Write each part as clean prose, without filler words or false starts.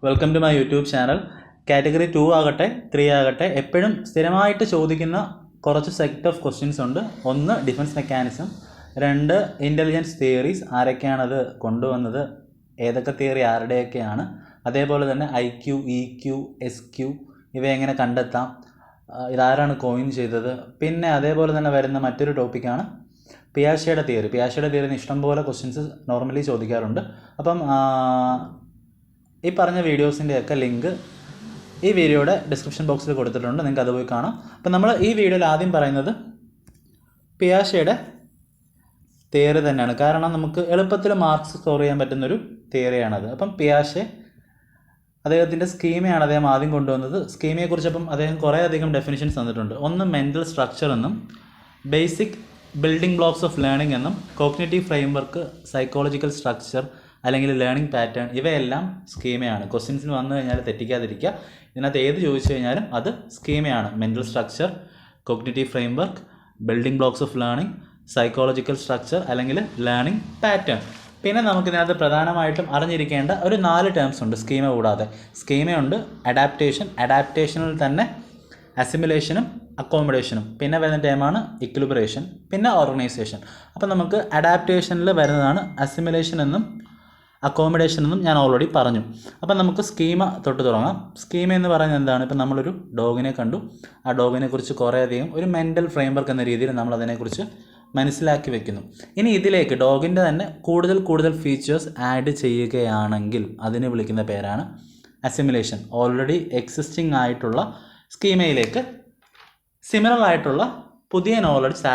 Welcome to my YouTube channel. Category 2 ആകട്ടെ 3 ആകട്ടെ എപ്പോഴും സ്ഥിരമായിട്ട് ചോദിക്കുന്ന കുറച്ച് സെറ്റ് ഓഫ് ക്വസ്റ്റ്യൻസ് ഉണ്ട്. ഒന്ന് ഡിഫൻസ് മെക്കാനിസം, രണ്ട് ഇൻ്റലിജൻസ് തിയറീസ്, ആരൊക്കെയാണത് കൊണ്ടുവന്നത്, ഏതൊക്കെ തിയറി ആരുടെയൊക്കെയാണ്, അതേപോലെ തന്നെ IQ, EQ, SQ ഇവ എങ്ങനെ കണ്ടെത്താം, ഇതാരാണ് കോയിൻ ചെയ്തത്, പിന്നെ അതേപോലെ തന്നെ വരുന്ന മറ്റൊരു ടോപ്പിക്കാണ് പിയാഷെയുടെ തിയറി. പിയാഷെയുടെ തിയറിന് ഇഷ്ടംപോലെ ക്വസ്റ്റ്യൻസ് നോർമലി ചോദിക്കാറുണ്ട്. അപ്പം ഈ പറഞ്ഞ വീഡിയോസിൻ്റെയൊക്കെ ലിങ്ക് ഈ വീഡിയോയുടെ ഡിസ്ക്രിപ്ഷൻ ബോക്സിൽ കൊടുത്തിട്ടുണ്ട്, നിങ്ങൾക്ക് അത് പോയി കാണാം. അപ്പം നമ്മൾ ഈ വീഡിയോയിൽ ആദ്യം പറയുന്നത് പിയാഷെയുടെ തിയറി തന്നെയാണ്, കാരണം നമുക്ക് എളുപ്പത്തിൽ മാർക്സ് സ്കോർ ചെയ്യാൻ പറ്റുന്നൊരു തിയറിയാണത്. അപ്പം പിയാഷെ അദ്ദേഹത്തിൻ്റെ സ്കീമയാണ് അദ്ദേഹം ആദ്യം കൊണ്ടുവന്നത്. സ്കീമയെക്കുറിച്ച് അപ്പം അദ്ദേഹം കുറേയധികം ഡെഫിനിഷൻസ് തന്നിട്ടുണ്ട്. ഒന്ന് മെൻ്റൽ സ്ട്രക്ചർ എന്നും, basic building blocks of learning എന്നും, കോഗ്നിറ്റീവ് ഫ്രെയിംവർക്ക്, സൈക്കോളജിക്കൽ സ്ട്രക്ചർ അല്ലെങ്കിൽ ലേണിംഗ് പാറ്റേൺ, ഇവയെല്ലാം സ്കീമയാണ്. ക്വസ്റ്റ്യൻസിന് വന്നു കഴിഞ്ഞാൽ തെറ്റിക്കാതിരിക്കുക. ഇതിനകത്ത് ഏത് ചോദിച്ചു കഴിഞ്ഞാലും അത് സ്കീമയാണ്. Mental structure, cognitive framework, building blocks of learning, psychological structure അല്ലെങ്കിൽ ലേണിംഗ് പാറ്റേൺ. പിന്നെ നമുക്കിതിനകത്ത് പ്രധാനമായിട്ടും അറിഞ്ഞിരിക്കേണ്ട ഒരു 4 ടേംസ് ഉണ്ട് സ്കീമ കൂടാതെ. സ്കീമയുണ്ട്, അഡാപ്റ്റേഷനിൽ തന്നെ അസിമുലേഷനും അക്കോമഡേഷനും, പിന്നെ വരുന്ന ടേമാണ് ഇക്വിലിബ്രേഷൻ, പിന്നെ ഓർഗനൈസേഷൻ. അപ്പം നമുക്ക് അഡാപ്റ്റേഷനിൽ വരുന്നതാണ് അസിമുലേഷൻ എന്നും അക്കോമഡേഷൻ എന്നും ഞാൻ ഓൾറെഡി പറഞ്ഞു. അപ്പം നമുക്ക് സ്കീമ തൊട്ട് തുടങ്ങാം. സ്കീമ എന്ന് പറയുന്നത് എന്താണ്? ഇപ്പം നമ്മളൊരു ഡോഗിനെ കണ്ടു, ആ ഡോഗിനെ കുറിച്ച് കുറേയധികം ഒരു മെൻ്റൽ ഫ്രെയിംവർക്ക് എന്ന രീതിയിൽ നമ്മൾ അതിനെക്കുറിച്ച് മനസ്സിലാക്കി വെക്കുന്നു. ഇനി ഇതിലേക്ക് ഡോഗിൻ്റെ തന്നെ കൂടുതൽ ഫീച്ചേഴ്സ് ആഡ് ചെയ്യുകയാണെങ്കിൽ അതിനെ വിളിക്കുന്ന പേരാണ് അസിമുലേഷൻ. ഓൾറെഡി എക്സിസ്റ്റിംഗ് ആയിട്ടുള്ള സ്കീമയിലേക്ക് സിമിലർ ആയിട്ടുള്ള പുതിയ നോളജ്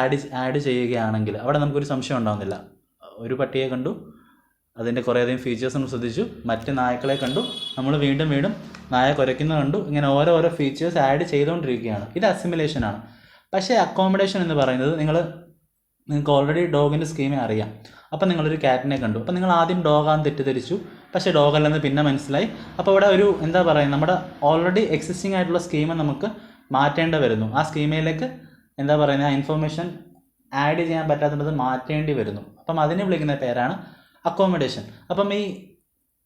ആഡ് ചെയ്യുകയാണെങ്കിൽ അവിടെ നമുക്കൊരു സംശയം ഉണ്ടാകുന്നില്ല. ഒരു പട്ടിയെ കണ്ടു, അതിൻ്റെ കുറേയധികം ഫീച്ചേഴ്സ് നമ്മൾ ശ്രദ്ധിച്ചു, മറ്റ് നായ്ക്കളെ കണ്ടു, നമ്മൾ വീണ്ടും നായ കുരയ്ക്കുന്നത് കണ്ടു, ഇങ്ങനെ ഓരോ ഫീച്ചേഴ്സ് ആഡ് ചെയ്തുകൊണ്ടിരിക്കുകയാണ്. ഇത് അസിമുലേഷനാണ്. പക്ഷേ അക്കോമഡേഷൻ എന്ന് പറയുന്നത് നിങ്ങൾക്ക് ഓൾറെഡി ഡോഗിൻ്റെ സ്കീമ അറിയാം. അപ്പം നിങ്ങളൊരു ക്യാറ്റിനെ കണ്ടു, അപ്പം നിങ്ങൾ ആദ്യം ഡോഗാന്ന് തെറ്റിദ്ധരിച്ചു, പക്ഷേ ഡോഗല്ലെന്ന് പിന്നെ മനസ്സിലായി. അപ്പോൾ ഇവിടെ ഒരു നമ്മുടെ ഓൾറെഡി എക്സിസ്റ്റിംഗ് ആയിട്ടുള്ള സ്കീമ നമുക്ക് മാറ്റേണ്ടി വരുന്നു. ആ സ്കീമയിലേക്ക് ആ ഇൻഫർമേഷൻ ആഡ് ചെയ്യാൻ പറ്റാത്തത് മാറ്റേണ്ടി വരുന്നു. അപ്പം അതിനെ വിളിക്കുന്ന പേരാണ് അക്കോമഡേഷൻ. അപ്പം ഈ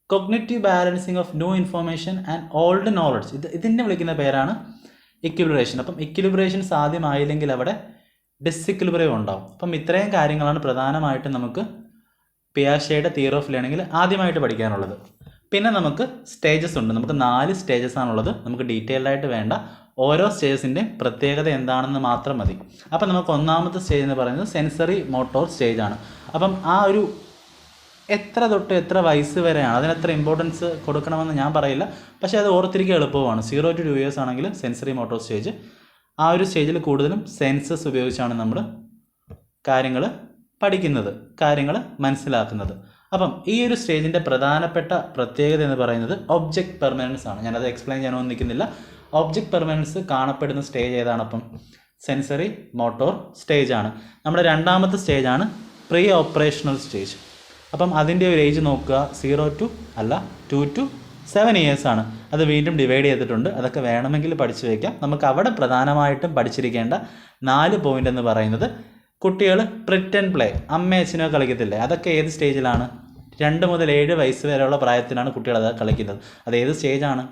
cognitive balancing of new information and old knowledge, ഇതിനെ വിളിക്കുന്ന പേരാണ് ഇക്വിലിബ്രേഷൻ. അപ്പം ഇക്വിലിബ്രേഷൻ സാധ്യമായില്ലെങ്കിൽ അവിടെ ഡിസിക്വിലിബ്രിയം ഉണ്ടാവും. അപ്പം ഇത്രയും കാര്യങ്ങളാണ് പ്രധാനമായിട്ടും നമുക്ക് പിയാഷെയുടെ തിയറി ഓഫ് ലേണിംഗിൽ ആദ്യമായിട്ട് പഠിക്കാനുള്ളത്. പിന്നെ നമുക്ക് സ്റ്റേജസ് ഉണ്ട്. നമുക്ക് 4 സ്റ്റേജസ് ആണുള്ളത്. നമുക്ക് ഡീറ്റെയിൽഡ് ആയിട്ട് വേണ്ട, ഓരോ സ്റ്റേജസിൻ്റെ പ്രത്യേകത എന്താണെന്ന് മാത്രം മതി. അപ്പം നമുക്ക് ഒന്നാമത്തെ സ്റ്റേജ് എന്ന് പറയുന്നത് സെൻസറി മോട്ടോർ സ്റ്റേജാണ്. അപ്പം ആ ഒരു എത്ര തൊട്ട് എത്ര വയസ്സ് വരെയാണ്, അതിനെത്ര ഇമ്പോർട്ടൻസ് കൊടുക്കണമെന്ന് ഞാൻ പറയില്ല, പക്ഷേ അത് ഓർത്തിരിക്കുക എളുപ്പമാണ്. 0 to 2 years ആണെങ്കിൽ സെൻസറി മോട്ടോർ സ്റ്റേജ്. ആ ഒരു സ്റ്റേജിൽ കൂടുതലും സെൻസസ് ഉപയോഗിച്ചാണ് നമ്മൾ കാര്യങ്ങൾ പഠിക്കുന്നത്, കാര്യങ്ങൾ മനസ്സിലാക്കുന്നത്. അപ്പം ഈ ഒരു സ്റ്റേജിൻ്റെ പ്രധാനപ്പെട്ട പ്രത്യേകത എന്ന് പറയുന്നത് ഒബ്ജക്റ്റ് പെർമനൻസ് ആണ്. ഞാനത് എക്സ്പ്ലെയിൻ ചെയ്യാനൊന്നും നിൽക്കുന്നില്ല. ഒബ്ജക്റ്റ് പെർമനൻസ് കാണപ്പെടുന്ന സ്റ്റേജ് ഏതാണ്? അപ്പം സെൻസറി മോട്ടോർ സ്റ്റേജാണ്. നമ്മുടെ രണ്ടാമത്തെ സ്റ്റേജാണ് പ്രീ ഓപ്പറേഷണൽ സ്റ്റേജ്. അപ്പം അതിൻ്റെ ഒരു ഏജ് നോക്കുക, 2 to 7 years ആണ്. അത് വീണ്ടും ഡിവൈഡ് ചെയ്തിട്ടുണ്ട്, അതൊക്കെ വേണമെങ്കിൽ പഠിച്ചു വയ്ക്കാം. നമുക്ക് അവിടെ പ്രധാനമായിട്ടും പഠിച്ചിരിക്കേണ്ട 4 പോയിന്റ് എന്ന് പറയുന്നത്, കുട്ടികൾ പ്രിറ്റൻഡ് പ്ലേ, അമ്മയും അച്ഛനോ കളിക്കത്തില്ലേ, അതൊക്കെ ഏത് സ്റ്റേജിലാണ്? 2 മുതൽ 7 വയസ്സ് വരെയുള്ള പ്രായത്തിലാണ് കുട്ടികൾ അത് കളിക്കുന്നത്. അത് ഏത് സ്റ്റേജാണ്?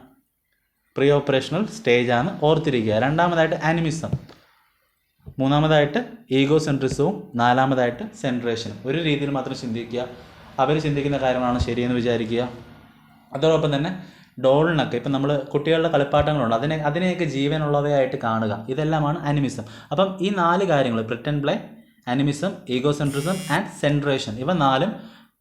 പ്രീ ഓപ്പറേഷണൽ സ്റ്റേജാണ്, ഓർത്തിരിക്കുക. രണ്ടാമതായിട്ട് ആനിമിസം, മൂന്നാമതായിട്ട് ഈഗോ സെൻട്രിസവും, നാലാമതായിട്ട് സെൻട്രേഷനും. ഒരു രീതിയിൽ മാത്രം ചിന്തിക്കുക, അവർ ചിന്തിക്കുന്ന കാര്യങ്ങളാണ് ശരിയെന്ന് വിചാരിക്കുക. അതോടൊപ്പം തന്നെ ഡോളിനൊക്കെ ഇപ്പം നമ്മൾ കുട്ടികളുടെ കളിപ്പാട്ടങ്ങളുണ്ട്, അതിനെയൊക്കെ ജീവനുള്ളവയായിട്ട് കാണുക. ഇതെല്ലാമാണ് ആനിമിസം. അപ്പം ഈ 4 കാര്യങ്ങൾ, pretend play, animism, ego centrism and centration, ഇവ 4ഉം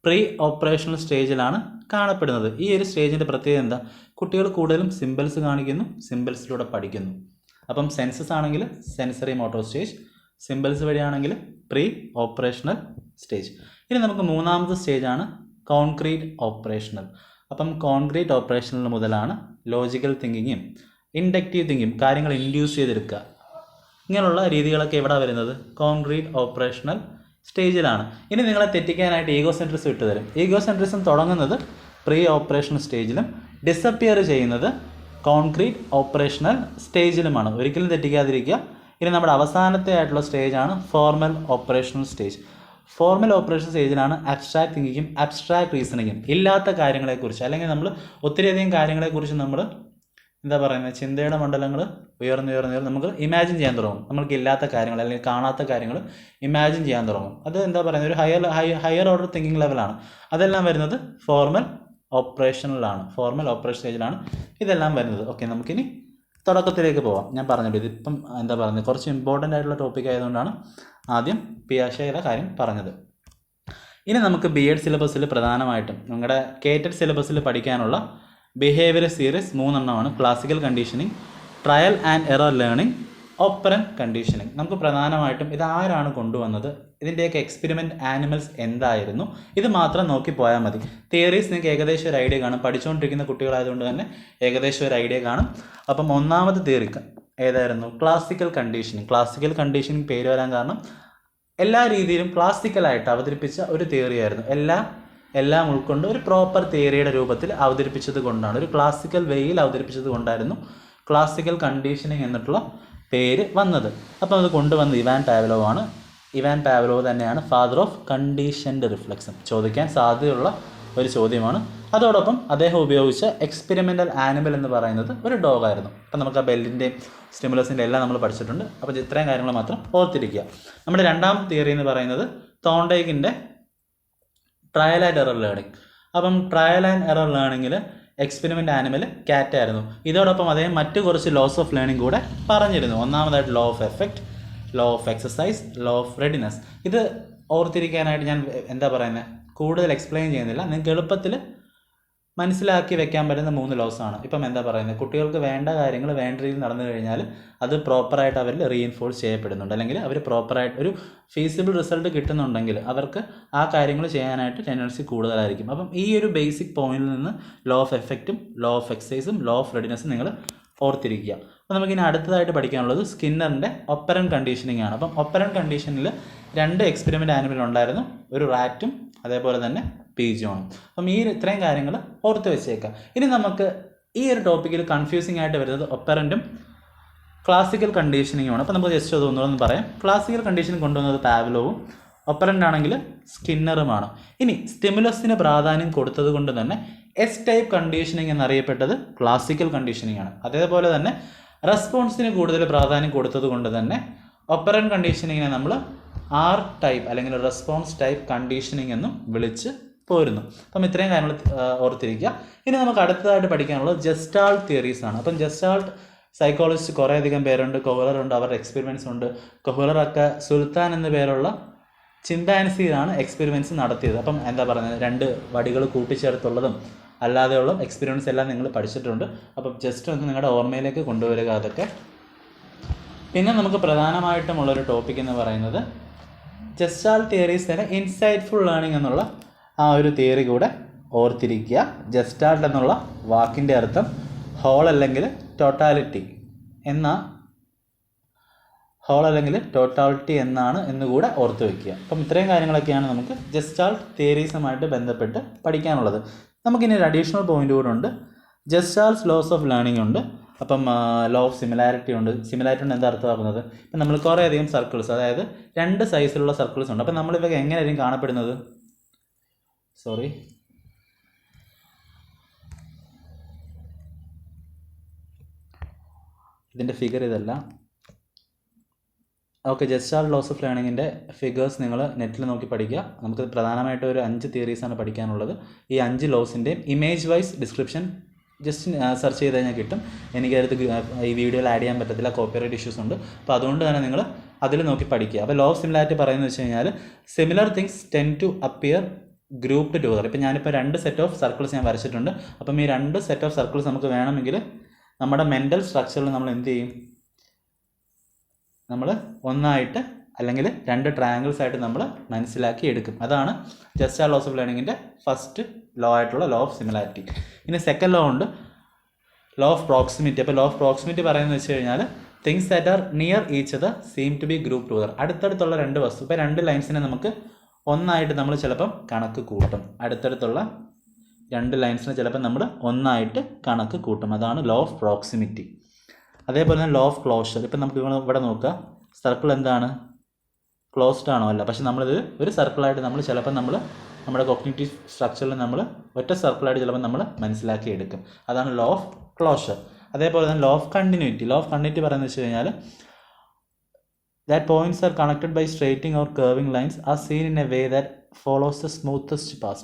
പ്രീ ഓപ്പറേഷണൽ സ്റ്റേജിലാണ് കാണപ്പെടുന്നത്. ഈ ഒരു സ്റ്റേജിൻ്റെ പ്രത്യേകത എന്താ? കുട്ടികൾ കൂടുതലും സിമ്പിൾസ് കാണിക്കുന്നു, സിമ്പിൾസിലൂടെ പഠിക്കുന്നു. അപ്പം സെൻസസ് ആണെങ്കിൽ സെൻസറി മോട്ടോർ സ്റ്റേജ്, സിമ്പിൾസ് വഴിയാണെങ്കിൽ പ്രീ ഓപ്പറേഷണൽ സ്റ്റേജ്. ഇനി നമുക്ക് മൂന്നാമത്തെ സ്റ്റേജാണ് കോൺക്രീറ്റ് ഓപ്പറേഷണൽ. അപ്പം കോൺക്രീറ്റ് ഓപ്പറേഷണൽ മുതലാണ് ലോജിക്കൽ തിങ്കിങ്ങും ഇൻഡക്റ്റീവ് തിങ്കിങ്ങും, കാര്യങ്ങൾ ഇൻഡ്യൂസ് ചെയ്തെടുക്കുക, ഇങ്ങനെയുള്ള രീതികളൊക്കെ എവിടെ വരുന്നത്? കോൺക്രീറ്റ് ഓപ്പറേഷണൽ സ്റ്റേജിലാണ്. ഇനി നിങ്ങളെ തെറ്റിക്കാനായിട്ട് ഈഗോ സെൻട്രിസം ഇട്ടുതരും. ഈഗോ സെൻട്രിസം തുടങ്ങുന്നത് പ്രീ ഓപ്പറേഷണൽ സ്റ്റേജിലും ഡിസപ്പിയർ ചെയ്യുന്നത് കോൺക്രീറ്റ് ഓപ്പറേഷണൽ സ്റ്റേജിലുമാണ്. ഒരിക്കലും തെറ്റിക്കാതിരിക്കുക. ഇനി നമ്മുടെ അവസാനത്തെ ആയിട്ടുള്ള സ്റ്റേജാണ് formal operational stage. Formal operation സ്റ്റേജിലാണ് അബ്സ്ട്രാക്ട് തിങ്കിങ്ങും അബ്സ്ട്രാക്ട് റീസണിങ്ങും. ഇല്ലാത്ത കാര്യങ്ങളെക്കുറിച്ച് അല്ലെങ്കിൽ നമ്മൾ ഒത്തിരിയധികം കാര്യങ്ങളെക്കുറിച്ച് നമ്മൾ എന്താ പറയുന്നത്, ചിന്തയുടെ മണ്ഡലങ്ങൾ ഉയർന്ന് നമുക്ക് ഇമാജിൻ ചെയ്യാൻ തുടങ്ങും. നമ്മൾക്ക് ഇല്ലാത്ത കാര്യങ്ങൾ അല്ലെങ്കിൽ കാണാത്ത കാര്യങ്ങൾ ഇമാജിൻ ചെയ്യാൻ തുടങ്ങും. അത് എന്താ പറയുന്നത്, ഒരു ഹയർ ഓർഡർ തിങ്കിങ് ലെവലാണ്. അതെല്ലാം വരുന്നത് ഫോർമൽ ഓപ്പറേഷനിലാണ്, ഫോർമൽ ഓപ്പറേഷൻ സ്റ്റേജിലാണ് ഇതെല്ലാം വരുന്നത്. ഓക്കെ, നമുക്കിനി തുടക്കത്തിലേക്ക് പോവാം. ഞാൻ പറഞ്ഞല്ലോ ഇതിപ്പം എന്താ പറയുന്നത്, കുറച്ച് ഇമ്പോർട്ടൻ്റ് ആയിട്ടുള്ള ടോപ്പിക് ആയതുകൊണ്ടാണ് ആദ്യം പിയാഷെയുടെ കാര്യം പറഞ്ഞത്. ഇനി നമുക്ക് BEd സിലബസിൽ പ്രധാനമായിട്ടും നിങ്ങളുടെ കേറ്റഡ് സിലബസിൽ പഠിക്കാനുള്ള ബിഹേവിയർ സീരീസ് 3 എണ്ണമാണ്. Classical conditioning, trial and error learning, operant conditioning. നമുക്ക് പ്രധാനമായിട്ടും ഇതാരാണ് കൊണ്ടുവന്നത്, ഇതിൻ്റെയൊക്കെ എക്സ്പെരിമെൻറ്റ് ആനിമൽസ് എന്തായിരുന്നു, ഇത് മാത്രം നോക്കി പോയാൽ മതി. തിയറീസ് നിങ്ങൾക്ക് ഏകദേശം ഒരു ഐഡിയ കാണും. പഠിച്ചുകൊണ്ടിരിക്കുന്ന കുട്ടികളായതുകൊണ്ട് തന്നെ ഏകദേശം ഒരു ഐഡിയ കാണും. അപ്പം ഒന്നാമത് തിയറി ഏതായിരുന്നു, ക്ലാസിക്കൽ കണ്ടീഷനിങ്. ക്ലാസിക്കൽ കണ്ടീഷനിങ് പേര് വരാൻ കാരണം എല്ലാ രീതിയിലും ക്ലാസിക്കലായിട്ട് അവതരിപ്പിച്ച ഒരു തിയറിയായിരുന്നു. എല്ലാം ഉൾക്കൊണ്ട് ഒരു പ്രോപ്പർ തിയറിയുടെ രൂപത്തിൽ അവതരിപ്പിച്ചത് കൊണ്ടാണ്, ഒരു ക്ലാസിക്കൽ വേയിൽ അവതരിപ്പിച്ചത് കൊണ്ടായിരുന്നു ക്ലാസിക്കൽ കണ്ടീഷനിങ് എന്നിട്ടുള്ള പേര് വന്നത്. അപ്പം അത് കൊണ്ടുവന്നത് ഇവാൻ പാവ്ലോവ് ആണ്. ഇവാൻ പാവ്ലോവ് തന്നെയാണ് ഫാദർ ഓഫ് കണ്ടീഷൻഡ് റിഫ്ലക്ഷൻ. ചോദിക്കാൻ സാധ്യതയുള്ള ഒരു ചോദ്യമാണ്. അതോടൊപ്പം അദ്ദേഹം ഉപയോഗിച്ച എക്സ്പെരിമെൻ്റൽ ആനിമൽ എന്ന് പറയുന്നത് ഒരു ഡോഗായിരുന്നു. അപ്പം നമുക്ക് ആ ബെല്ലിൻ്റെയും സ്റ്റിമുലസിൻ്റെ എല്ലാം നമ്മൾ പഠിച്ചിട്ടുണ്ട്. അപ്പോൾ ഇത്രയും കാര്യങ്ങൾ മാത്രം ഓർത്തിരിക്കുക. നമ്മുടെ രണ്ടാമത്തെ തിയറി എന്ന് പറയുന്നത് തോണ്ടൈക്കിൻ്റെ ട്രയൽ ആൻഡ് എറർ ലേണിംഗ്. അപ്പം ട്രയൽ ആൻഡ് എറർ ലേണിങ്ങിൽ എക്സ്പെരിമെൻ്റ് ആനിമൽ കാറ്റ് ആയിരുന്നു. ഇതോടൊപ്പം അദ്ദേഹം മറ്റു കുറച്ച് ലോസ് ഓഫ് ലേണിംഗ് കൂടെ പറഞ്ഞിരുന്നു. ഒന്നാമതായിട്ട് law of effect, law of exercise, law of readiness. ഇത് ഓർത്തിരിക്കാനായിട്ട് ഞാൻ എന്താ പറയുന്നത്, കൂടുതൽ എക്സ്പ്ലെയിൻ ചെയ്യുന്നില്ല. നിങ്ങൾക്ക് എളുപ്പത്തിൽ മനസ്സിലാക്കി വെക്കാൻ പറ്റുന്ന 3 ലോസാണ്. ഇപ്പം എന്താ പറയുന്നത്, കുട്ടികൾക്ക് വേണ്ട കാര്യങ്ങൾ വേണ്ട രീതിയിൽ നടന്നു കഴിഞ്ഞാൽ അത് പ്രോപ്പറായിട്ട് അവരിൽ റീഇൻഫോഴ്സ് ചെയ്യപ്പെടുന്നുണ്ട്, അല്ലെങ്കിൽ അവർ പ്രോപ്പറായിട്ട് ഒരു ഫീസിബിൾ റിസൾട്ട് കിട്ടുന്നുണ്ടെങ്കിൽ അവർക്ക് ആ കാര്യങ്ങൾ ചെയ്യാനായിട്ട് ടെൻഡൻസി കൂടുതലായിരിക്കും. അപ്പം ഈ ഒരു ബേസിക് പോയിന്റിൽ നിന്ന് ലോ ഓഫ് എഫക്റ്റും ലോ ഓഫ് എക്സസൈസും ലോ ഓഫ് റെഡിനെസ്സും നിങ്ങൾ ഓർത്തിരിക്കുക. അപ്പോൾ നമുക്കിനി അടുത്തതായിട്ട് പഠിക്കാനുള്ളത് സ്കിന്നറിൻ്റെ ഒപ്പറന്റ് കണ്ടീഷനിങ് ആണ്. അപ്പം ഒപ്പറന്റ് കണ്ടീഷനിൽ 2 എക്സ്പെരിമെൻ്റ് ആനിമൽ ഉണ്ടായിരുന്നു, ഒരു റാറ്റും അതേപോലെ തന്നെ പീജോണും. അപ്പം ഇത്രയും കാര്യങ്ങൾ ഓർത്ത് വെച്ചേക്കാം. ഇനി നമുക്ക് ഈ ഒരു ടോപ്പിക്കിൽ കൺഫ്യൂസിംഗ് ആയിട്ട് വരുന്നത് ഒപ്പറൻറ്റും ക്ലാസിക്കൽ കണ്ടീഷനിങ്ങുമാണ്. അപ്പോൾ നമുക്ക് ജസ്റ്റ് അത് ഒന്നുകൂടെ പറയാം. ക്ലാസിക്കൽ കണ്ടീഷനിങ് കൊണ്ടുവന്നത് പാവ്ലോവും, ഒപ്പറൻ്റ് ആണെങ്കിൽ സ്കിന്നറുമാണ്. ഇനി സ്റ്റിമുലസിന് പ്രാധാന്യം കൊടുത്തത് കൊണ്ട് തന്നെ എസ് ടൈപ്പ് കണ്ടീഷനിങ് എന്നറിയപ്പെട്ടത് ക്ലാസിക്കൽ കണ്ടീഷനിങ് ആണ്. അതേപോലെ തന്നെ റെസ്പോൺസിന് കൂടുതൽ പ്രാധാന്യം കൊടുത്തത് കൊണ്ട് തന്നെ ഒപ്പറന്റ് കണ്ടീഷനിങ്ങിനെ നമ്മൾ R ടൈപ്പ് അല്ലെങ്കിൽ റെസ്പോൺസ് ടൈപ്പ് കണ്ടീഷനിങ് എന്നും വിളിച്ച് പോരുന്നു. അപ്പം ഇത്രയും കാര്യങ്ങൾ ഓർത്തിരിക്കുക. ഇനി നമുക്ക് അടുത്തതായിട്ട് പഠിക്കാനുള്ളത് ജസ്റ്റാൾട്ട് തിയറീസ് ആണ്. അപ്പം ജസ്റ്റാൾട്ട് സൈക്കോളജിസ്റ്റ് കുറേയധികം പേരുണ്ട്. കൊഹ്ലർ ഉണ്ട്, അവരുടെ എക്സ്പെരിമെൻറ്റ്സ് ഉണ്ട്. കൊഹ്ലറൊക്കെ സുൽത്താൻ എന്ന പേരുള്ള ചിമ്പാൻസിയിലാണ് എക്സ്പെരിമെൻറ്റ്സ് നടത്തിയത്. അപ്പം എന്താ പറയുന്നത്, 2 വടികൾ കൂട്ടിച്ചേർത്തുള്ളതും അല്ലാതെയുള്ള എക്സ്പെരിമെൻറ്റ്സ് എല്ലാം നിങ്ങൾ പഠിച്ചിട്ടുണ്ട്. അപ്പം ജസ്റ്റ് ഒന്ന് നിങ്ങളുടെ ഓർമ്മയിലേക്ക് കൊണ്ടുവരിക അതൊക്കെ. പിന്നെ നമുക്ക് പ്രധാനമായിട്ടുമുള്ളൊരു ടോപ്പിക് എന്ന് പറയുന്നത് ജസ്റ്റാൾട്ട് തിയറീസ് തന്നെ ഇൻസൈറ്റ്ഫുൾ ലേണിംഗ് എന്നുള്ള ആ ഒരു തിയറി കൂടെ ഓർത്തിരിക്കുക. ജസ്റ്റാൾട്ട് എന്നുള്ള വാക്കിൻ്റെ അർത്ഥം ഹോൾ അല്ലെങ്കിൽ ടോട്ടാലിറ്റി എന്നാണ് എന്നുകൂടെ ഓർത്ത് വയ്ക്കുക. അപ്പം ഇത്രയും കാര്യങ്ങളൊക്കെയാണ് നമുക്ക് ജസ്റ്റാൾട്ട് തിയറീസുമായിട്ട് ബന്ധപ്പെട്ട് പഠിക്കാനുള്ളത്. നമുക്കിനി ഒരു അഡീഷണൽ പോയിന്റ് കൂടെ ഉണ്ട്. ജസ്റ്റാൾട്ട്സ് ലോസ് ഓഫ് ലേണിംഗ് ഉണ്ട്. അപ്പം ലോ ഓഫ് സിമിലാരിറ്റി ഉണ്ട്. സിമിലാരിറ്റി കൊണ്ട് എന്താ അർത്ഥമാക്കുന്നത്, ഇപ്പം നമ്മൾ കുറേയധികം സർക്കിൾസ്, അതായത് 2 സൈസിലുള്ള സർക്കിൾസ് ഉണ്ട്. അപ്പം നമ്മളിവ എങ്ങനെയായിരിക്കും കാണപ്പെടുന്നത്, ഇതിൻ്റെ ഫിഗർ ഇതല്ല. ഓക്കെ, ജസ്റ്റാൾട്ട് ലോസ് ഓഫ് ലേണിങ്ങിൻ്റെ ഫിഗേഴ്സ് നിങ്ങൾ നെറ്റിൽ നോക്കി പഠിക്കുക. നമുക്ക് പ്രധാനമായിട്ട് ഒരു 5 തിയറീസാണ് പഠിക്കാനുള്ളത്. ഈ 5 ലോസിൻ്റെയും image wise description just search ചെയ്ത് കഴിഞ്ഞാൽ കിട്ടും. എനിക്കടുത്ത് ഈ വീഡിയോയിൽ ആഡ് ചെയ്യാൻ പറ്റത്തില്ല, കോപ്പിറൈറ്റ് ഇഷ്യൂസ് ഉണ്ട്. അപ്പോൾ അതുകൊണ്ട് തന്നെ നിങ്ങൾ അതിൽ നോക്കി പഠിക്കുക. അപ്പോൾ ലോ ഓഫ് സിമിലാരിറ്റി പറയുന്നത് വെച്ച് കഴിഞ്ഞാൽ similar things tend to appear grouped together. ഇപ്പം ഞാനിപ്പോൾ 2 സെറ്റ് ഓഫ് സർക്കിൾസ് ഞാൻ വരച്ചിട്ടുണ്ട്. അപ്പം ഈ 2 സെറ്റ് ഓഫ് സർക്കിൾസ് നമുക്ക് വേണമെങ്കിൽ നമ്മുടെ മെൻ്റൽ സ്ട്രക്ചറിൽ നമ്മൾ എന്ത് ചെയ്യും, നമ്മൾ ഒന്നായിട്ട് അല്ലെങ്കിൽ 2 ട്രയാങ്കിൾസ് ആയിട്ട് നമ്മൾ മനസ്സിലാക്കി എടുക്കും. അതാണ് ജസ്റ്റാൾട്ട് ലോസ് ഓഫ് ലേണിങ്ങിൻ്റെ ഫസ്റ്റ് ലോ ആയിട്ടുള്ള ലോ ഓഫ് സിമിലാരിറ്റി. ഇനി സെക്കൻഡ് ലോ ഉണ്ട്, ലോ ഓഫ് പ്രോക്സിമിറ്റി. അപ്പോൾ ലോ ഓഫ് പ്രോക്സിമിറ്റി പറയുന്നത് വെച്ച് കഴിഞ്ഞാൽ things that are near each other seem to be group together. അടുത്തടുത്തുള്ള 2 വസ്തു, ഇപ്പോൾ 2 ലൈൻസിനെ നമുക്ക് ഒന്നായിട്ട് നമ്മൾ ചിലപ്പം കണക്ക് കൂട്ടും. അടുത്തടുത്തുള്ള 2 ലൈൻസിനെ ചിലപ്പോൾ നമ്മൾ ഒന്നായിട്ട് കണക്ക് കൂട്ടും. അതാണ് ലോ ഓഫ് പ്രോക്സിമിറ്റി. അതേപോലെ തന്നെ ലോ ഓഫ് ക്ലോഷർ. ഇപ്പം നമുക്ക് ഇവിടെ നോക്കുക, സർക്കിൾ എന്താണ്, ക്ലോസ്ഡ് ആണോ അല്ല. പക്ഷെ നമ്മളിത് ഒരു സർക്കിളായിട്ട് നമ്മൾ ചിലപ്പോൾ നമ്മുടെ കോഗ്നിറ്റീവ് സ്ട്രക്ചറിൽ നമ്മൾ ഒറ്റ സർക്കിളായിട്ട് ചിലപ്പോൾ നമ്മൾ മനസ്സിലാക്കി എടുക്കും. അതാണ് ലോ ഓഫ് ക്ലോഷർ. അതേപോലെ തന്നെ ലോ ഓഫ് കണ്ടിന്യൂറ്റി പറയുന്നത് വെച്ച് കഴിഞ്ഞാൽ that points are connected by straightening or curving lines are seen in a way that follows the smoothest path.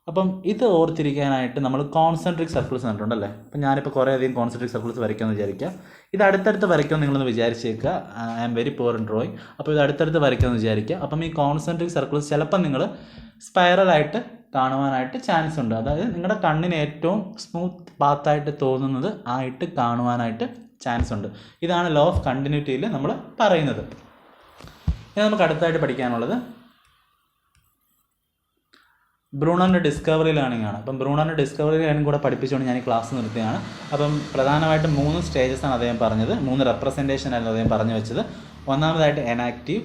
അപ്പം ഇത് ഓർത്തിരിക്കാനായിട്ട് നമ്മൾ കോൺസെൻട്രിക് സർക്കിൾസ് കണ്ടിട്ടുണ്ടല്ലേ. അപ്പം ഞാനിപ്പോൾ കുറേ അധികം കോൺസെൻട്രിക് സർക്കിൾസ് വരയ്ക്കുമെന്ന് വിചാരിക്കുക. ഇത് അടുത്തടുത്ത് വരയ്ക്കുമെന്ന് നിങ്ങളൊന്ന് വിചാരിച്ചേക്കുക. I am very poor in drawing. അപ്പോൾ ഇത് അടുത്തടുത്ത് വരയ്ക്കുമെന്ന് വിചാരിക്കുക. അപ്പം ഈ കോൺസെൻട്രിക് സർക്കിൾസ് ചിലപ്പം നിങ്ങൾ സ്പൈറലായിട്ട് കാണുവാനായിട്ട് ചാൻസ് ഉണ്ട്. അതായത് നിങ്ങളുടെ കണ്ണിന് ഏറ്റവും സ്മൂത്ത് പാത്തായിട്ട് തോന്നുന്നത് ആയിട്ട് കാണുവാനായിട്ട് ചാൻസ് ഉണ്ട്. ഇതാണ് ലോ ഓഫ് കണ്ടിന്യൂറ്റിയിൽ നമ്മൾ പറയുന്നത്. ഇനി നമുക്ക് അടുത്തായിട്ട് പഠിക്കാനുള്ളത് ബ്രൂണറിൻ്റെ ഡിസ്കവറി ലേണിംഗ് ആണ്. അപ്പം ബ്രൂണറിൻ്റെ ഡിസ്കവറി ലേണിംഗ് കൂടെ പഠിപ്പിച്ചുകൊണ്ട് ഞാൻ ഈ ക്ലാസ് നിർത്തിയാണ്. അപ്പം പ്രധാനമായിട്ടും 3 സ്റ്റേജസാണ് അദ്ദേഹം പറഞ്ഞത്. 3 റെപ്രസെൻറ്റേഷൻ ആയിരുന്നു അദ്ദേഹം പറഞ്ഞു വെച്ചത്. ഒന്നാമതായിട്ട് എനാക്റ്റീവ്,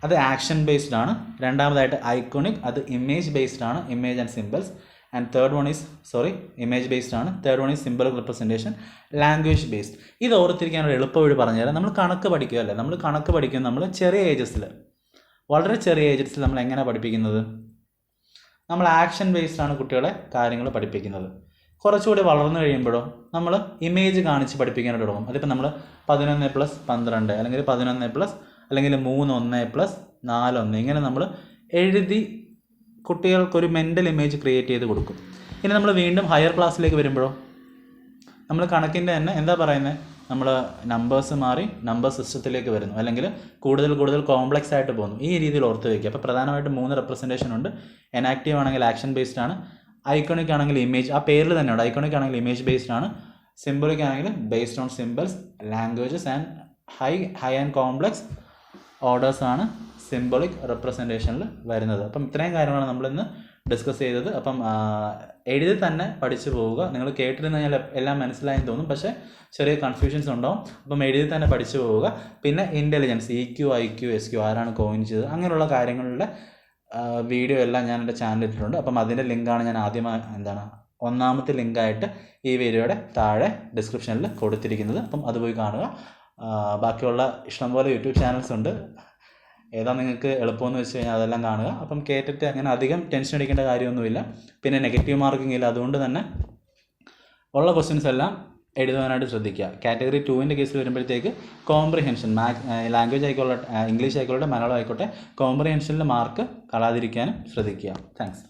അത് ആക്ഷൻ ബേസ്ഡ് ആണ്. രണ്ടാമതായിട്ട് ഐക്കോണിക്, അത് ഇമേജ് ബേസ്ഡ് ആണ്, image and symbols. And third one is image based ആണ്. Third one is symbolic representation, language based. ഇത് ഓർത്തിരിക്കാനൊരു എളുപ്പ വഴി പറഞ്ഞുതരാം. നമ്മൾ കണക്ക് പഠിക്കുകയല്ലേ, നമ്മൾ ചെറിയ ഏജസിൽ, വളരെ ചെറിയ ഏജസിൽ നമ്മൾ എങ്ങനെ പഠിപ്പിക്കുന്നത്? നമ്മൾ ആക്ഷൻ ബേസ്ഡ് ആണ് കുട്ടികളെ കാര്യങ്ങൾ പഠിപ്പിക്കുന്നത്. കുറച്ചുകൂടി വളർന്നു കഴിയുമ്പോഴോ നമ്മൾ ഇമേജ് കാണിച്ച് പഠിപ്പിക്കാനായിട്ട് തുടങ്ങും. അതിപ്പോൾ നമ്മൾ 11+12 അല്ലെങ്കിൽ 11+ അല്ലെങ്കിൽ 3+1+4 ഇങ്ങനെ നമ്മൾ എഴുതി കുട്ടികൾക്കൊരു മെൻ്റൽ ഇമേജ് ക്രിയേറ്റ് ചെയ്ത് കൊടുക്കും. ഇനി നമ്മൾ വീണ്ടും ഹയർ ക്ലാസ്സിലേക്ക് വരുമ്പോഴോ നമ്മൾ കണക്കിൻ്റെ തന്നെ എന്താ പറയുന്നത്, നമ്മൾ നമ്പേഴ്സ് മാറി നമ്പർ സിസ്റ്റത്തിലേക്ക് വരുന്നു, അല്ലെങ്കിൽ കൂടുതൽ കോംപ്ലക്സ് ആയിട്ട് പോകുന്നു. ഈ രീതിയിൽ ഓർത്ത് വയ്ക്കുക. അപ്പോൾ പ്രധാനമായിട്ടും 3 റെപ്രസെൻറ്റേഷൻ ഉണ്ട്. എനാക്റ്റീവ് ആണെങ്കിൽ ആക്ഷൻ ബേസ്ഡ് ആണ്, ഐക്കോണിക് ആണെങ്കിൽ ഇമേജ്, ആ പേരിൽ തന്നെയുണ്ട്, ഐക്കോണിക് ആണെങ്കിൽ ഇമേജ് ബേസ്ഡ് ആണ്, സിംബോളിക് ആണെങ്കിൽ based on symbols, languages and high and complex orders ആണ് സിംബോളിക് റെപ്രസെൻറ്റേഷനിൽ വരുന്നത്. അപ്പം ഇത്രയും കാര്യങ്ങളാണ് നമ്മളിന്ന് ഡിസ്കസ് ചെയ്തത്. അപ്പം എഴുതി തന്നെ പഠിച്ചു പോവുക. നിങ്ങൾ കേട്ടിരുന്ന് കഴിഞ്ഞാൽ എല്ലാം മനസ്സിലായെന്ന് തോന്നും, പക്ഷേ ചെറിയ കൺഫ്യൂഷൻസ് ഉണ്ടാവും. അപ്പം എഴുതി തന്നെ പഠിച്ചു പോവുക. പിന്നെ ഇൻ്റലിജൻസ്, EQ, IQ, SQ ആരാണ് കോയിൻ ചെയ്തത്, അങ്ങനെയുള്ള കാര്യങ്ങളുടെ വീഡിയോ എല്ലാം ഞാൻ എൻ്റെ ചാനലിൽ ഇട്ടിട്ടുണ്ട്. അപ്പം അതിൻ്റെ ലിങ്കാണ് ഞാൻ ആദ്യമായി ഒന്നാമത്തെ ലിങ്കായിട്ട് ഈ വീഡിയോയുടെ താഴെ ഡിസ്ക്രിപ്ഷനിൽ കൊടുത്തിരിക്കുന്നത്. അപ്പം അത് പോയി കാണുക. ബാക്കിയുള്ള ഇഷ്ടംപോലെ യൂട്യൂബ് ചാനൽസ് ഉണ്ട്. ഏതാ നിങ്ങൾക്ക് എളുപ്പമെന്ന് വെച്ച് കഴിഞ്ഞാൽ അതെല്ലാം കാണുക. അപ്പം കേട്ടിട്ട് അങ്ങനെ അധികം ടെൻഷൻ അടിക്കേണ്ട കാര്യമൊന്നുമില്ല. പിന്നെ നെഗറ്റീവ് മാർക്കിംഗ് ഇല്ല. അതുകൊണ്ട് തന്നെ ഉള്ള ക്വസ്റ്റ്യൻസ് എല്ലാം എഴുതുവാനായിട്ട് ശ്രദ്ധിക്കുക. കാറ്റഗറി 2ൻ്റെ കേസിൽ വരുമ്പോഴത്തേക്ക് കോംപ്രിഹെൻഷൻ, ലാംഗ്വേജ് ആയിക്കോട്ടെ, ഇംഗ്ലീഷ് ആയിക്കോട്ടെ, മലയാളം ആയിക്കോട്ടെ, കോംപ്രിഹെൻഷനിൽ മാർക്ക് കളാതിരിക്കാനും ശ്രദ്ധിക്കുക. താങ്ക്സ്.